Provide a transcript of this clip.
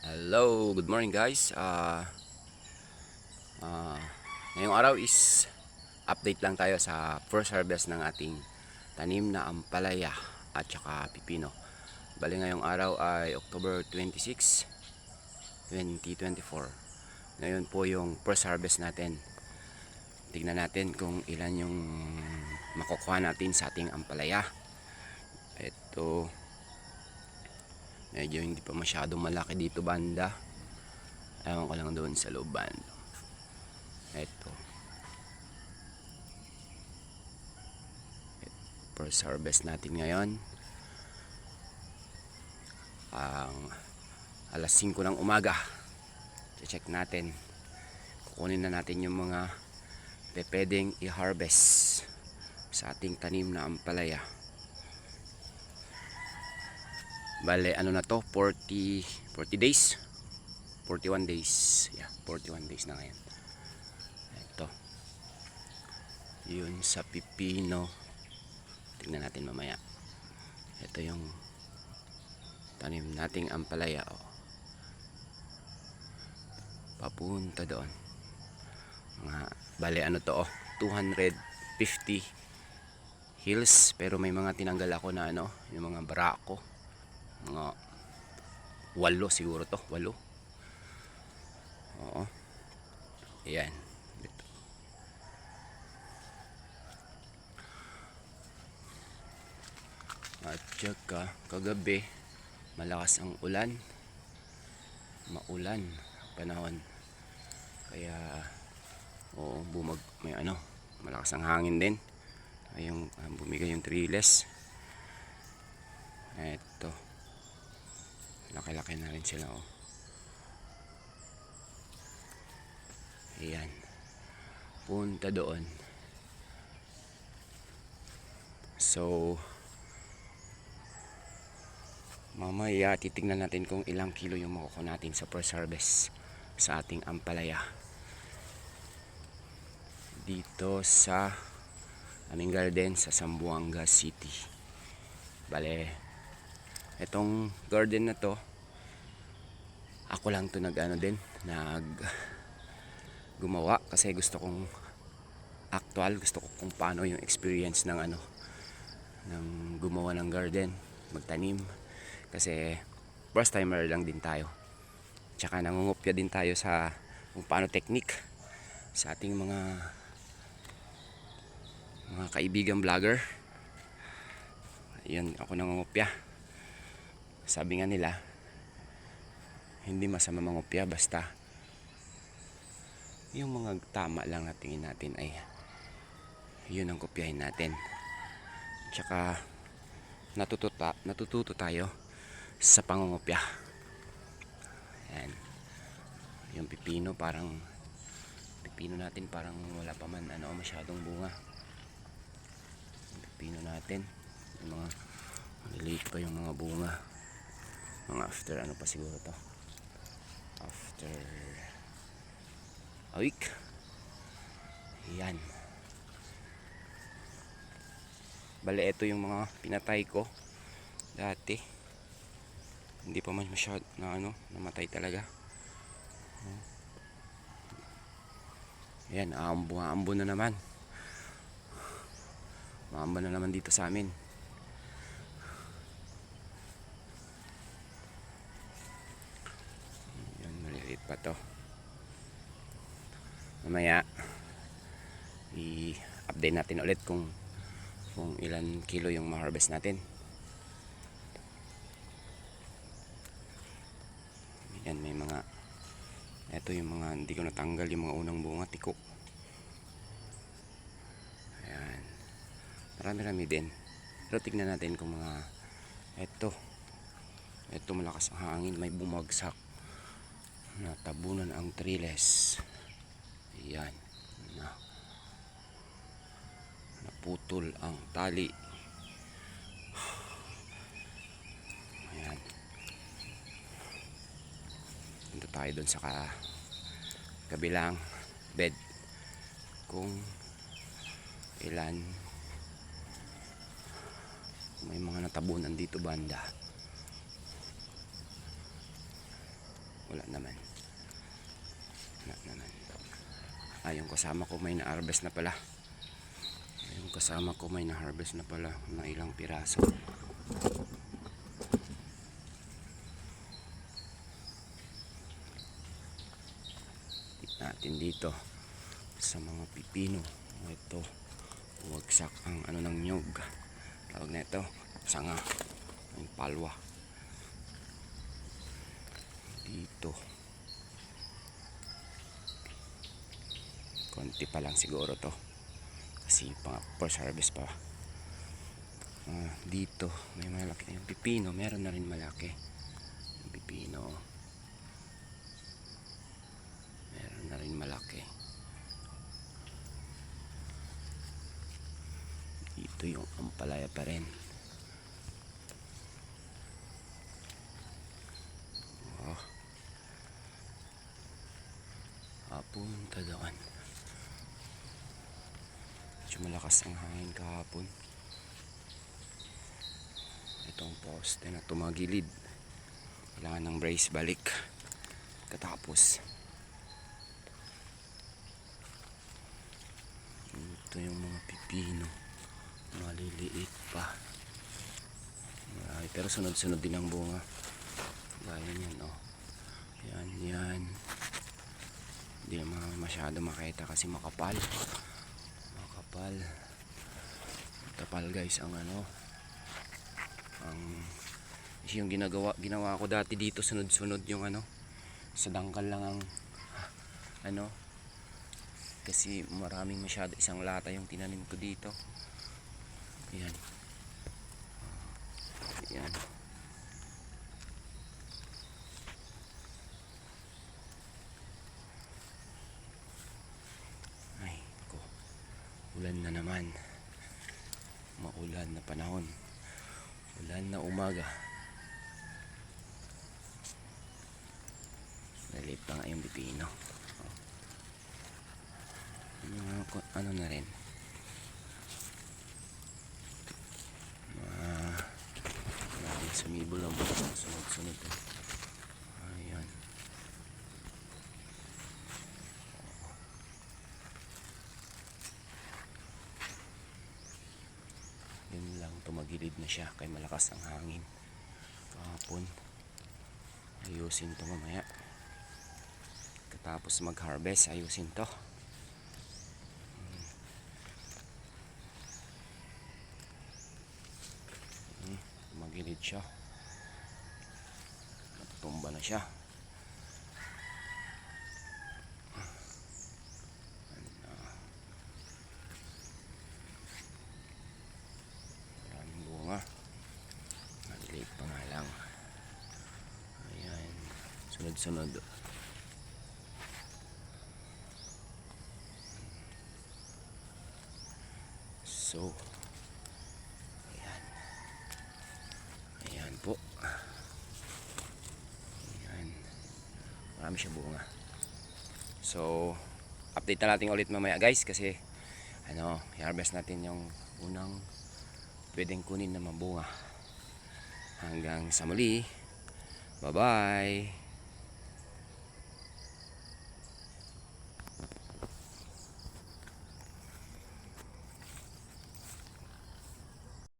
Hello, good morning guys. Uh, Ngayong araw is update lang tayo sa first harvest ng ating tanim na ampalaya at saka pipino. Bali ngayong araw ay October 26, 2024. Ngayon po yung first harvest natin. Tignan natin kung ilan yung makukuha natin sa ating ampalaya. Ito, medyo hindi pa masyadong malaki dito banda. Ewan ko lang doon sa looban. Ito, first harvest natin ngayon ang alas 5 ng umaga. Check natin, kukunin na natin yung mga pwedeng i-harvest sa ating tanim na ampalaya. Bale ano na to, 40 days, 41 days, yeah, 41 days na ngayon. Ito yun sa pipino, tingnan natin mamaya. Ito yung tanim nating ampalaya, papunta doon. Bale ano to, 250 hills, pero may mga tinanggal ako na ano, yung mga barako, mga 8 siguro to, 8. Oo, ayan. At saka kagabi malakas ang ulan, maulan panahon, kaya may ano, malakas ang hangin din, yung bumigay yung trellis. Eto, laki-laki na rin sila, ayan, punta doon. So mamaya titignan natin kung ilang kilo yung makukuha natin sa first harvest sa ating ampalaya dito sa aming garden sa Zamboanga City. Bale, itong garden na to, ako lang to nag gumawa kasi gusto ko kung paano yung experience ng gumawa ng garden, magtanim, kasi first timer lang din tayo. Tsaka nangungopya din tayo sa kung paano technique sa ating mga kaibigang vlogger. Ayun, ako nangungopya. Sabi nga nila, hindi masama mangopya, basta yung mga tama lang na tingin natin ay yun ang kopyahin natin. Tsaka natututo tayo sa pangungopya. Ayan, yung pipino natin parang wala pa man masyadong bunga. Yung pipino natin, yung mga maliliit pa yung mga bunga, mga after pa siguro to, after a week. Ayan, bale ito yung mga pinatay ko dati, hindi pa man masyad na namatay talaga. Ayan, aambo na naman. Maamba na naman dito sa amin. Ayan, maliliit pa to. Mamaya i-update natin ulit kung ilan kilo yung ma-harvest natin. Ayan, may mga, ito yung mga hindi ko natanggal, yung mga unang bunga, tiko. Ayan, marami din, pero tignan natin kung mga ito malakas ang hangin, may bumagsak, natabunan ang trellis. Ayan, naputol ang tali. Ayan, punta tayo dun sa kabilang bed kung ilan, may mga natabunan dito banda. Wala naman. Wala naman. Yung kasama ko may na-harvest na pala. Yung kasama ko may na-harvest na pala na ilang piraso. Natin dito sa mga pipino. Ito, wagsak ang ano ng nyog. Tawag na ito, sanga. Yung palwa. Dito. Konti pa lang siguro to. Kasi pang first harvest pa. Dito, may malaki. Yung pipino, meron na rin malaki. Yung pipino. Meron na rin malaki. Dito yung ampalaya pa rin. Punta doon. Medyo malakas ang hangin kahapon. Itong poste na tumagilid. Kailangan ng brace balik. Katapos. Ito yung mga pipino. Maliliit pa. Marami, pero sunod-sunod din ang bunga. Gaya yan, oh. Yan, yan. Hindi naman masyado makita kasi makapal. Makapal guys ang ano. Yung ginawa ko dati dito, sunod-sunod yung ano. Sa dangkal lang ang ano. Kasi maraming masyado, isang lata yung tinanim ko dito. Yan. Yan. Ulan na naman. Maulan na panahon. Ulan na umaga. Nalit pa nga yung pipino. Ano na rin. Sumibol ang bukas. Sunod-sunod. Ayan. Yun lang, tumagilid na siya kay malakas ang hangin kahapon. Ayusin to mamaya katapos mag harvest. Ayusin to. Tumagilid siya, natutumba na siya. Maliliit pa nga lang. Ayan, sunod-sunod. So ayan. Ayan po. Ayan, marami siya bunga. So update na natin ulit mamaya guys, kasi ano, i-harvest natin yung unang pwedeng kunin na mabunga. Hanggang sa muli. Bye bye.